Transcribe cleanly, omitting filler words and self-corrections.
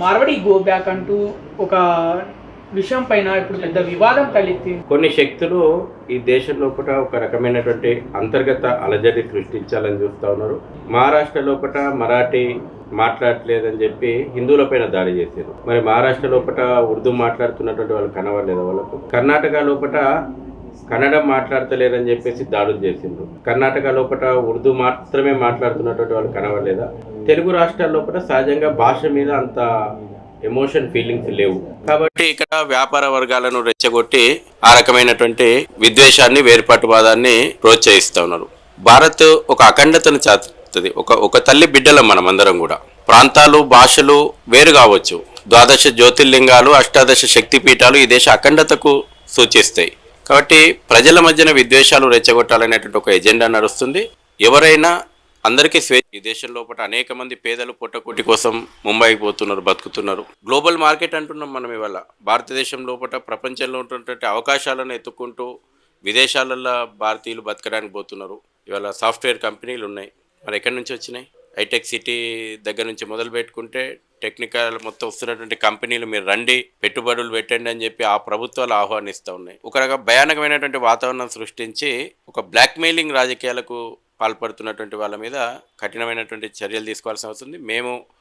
Marwadi go back అంటూ ఒక విషయం పైన ఇప్పుడు పెద్ద వివాదం తలెత్తింది. కొన్ని శక్తులు ఈ దేశం లోపల ఒక రకమైనటువంటి అంతర్గత అలజడి సృష్టించాలని చూస్తూ ఉన్నారు. మహారాష్ట్ర లోపల మరాఠీ మాట్లాడలేదని చెప్పి హిందువులపైన దాడి చేశారు. మరి మహారాష్ట్ర లోపల ఉర్దూ మాట్లాడుతున్నటువంటి వాళ్ళు కనవలేదా వాళ్ళకు? కర్ణాటక లోపల కన్నడం మాట్లాడతలేరని చెప్పేసి దాడులు చేసిండ్రు. కర్ణాటక లోపల ఉర్దూ మాత్రమే మాట్లాడుతున్నటువంటి వాళ్ళు కనవలేదా? తెలుగు రాష్ట్రాల లోపల సహజంగా భాష మీద అంత ఎమోషన్ ఫీలింగ్స్ లేవు కాబట్టి ఇక్కడ వ్యాపార వర్గాలను రెచ్చగొట్టి ఆ రకమైనటువంటి విద్వేషాన్ని, వేర్పాటువాదాన్ని ప్రోత్సహిస్తూ ఉన్నారు. భారత్ ఒక అఖండతను చాటుతుంది. ఒక తల్లి బిడ్డలం మనం అందరం కూడా. ప్రాంతాలు, భాషలు వేరు కావచ్చు, ద్వాదశ జ్యోతిర్లింగాలు, అష్టాదశ శక్తిపీఠాలు ఈ దేశ అఖండతకు సూచిస్తాయి. కాబట్టి ప్రజల మధ్యన విద్వేషాలు రెచ్చగొట్టాలనేటువంటి ఒక ఎజెండా నడుస్తుంది. ఎవరైనా అందరికీ స్వేచ్ఛ. ఈ దేశం లోపల అనేక మంది పేదలు పొట్టకూటి కోసం ముంబైకి పోతున్నారు, బతుకుతున్నారు. గ్లోబల్ మార్కెట్ అంటున్నాం మనం. ఇవాళ భారతదేశం లోపల ప్రపంచంలో ఉన్నటువంటి అవకాశాలను ఎత్తుకుంటూ విదేశాలలో భారతీయులు బతకడానికి పోతున్నారు. ఇవాళ సాఫ్ట్వేర్ కంపెనీలు ఉన్నాయి. మరి ఎక్కడి నుంచి వచ్చినాయి? హైటెక్ సిటీ దగ్గర నుంచి మొదలు పెట్టుకుంటే టెక్నికల్ మొత్తం వస్తున్నటువంటి కంపెనీలు మీరు రండి, పెట్టుబడులు పెట్టండి అని చెప్పి ఆ ప్రభుత్వాలు ఆహ్వానిస్తూ ఉన్నాయి. ఒక రకం భయానకమైనటువంటి వాతావరణం సృష్టించి ఒక బ్లాక్మెయిలింగ్ రాజకీయాలకు పాల్పడుతున్నటువంటి వాళ్ళ మీద కఠినమైనటువంటి చర్యలు తీసుకోవాల్సిన అవసరం ఉంది. మేము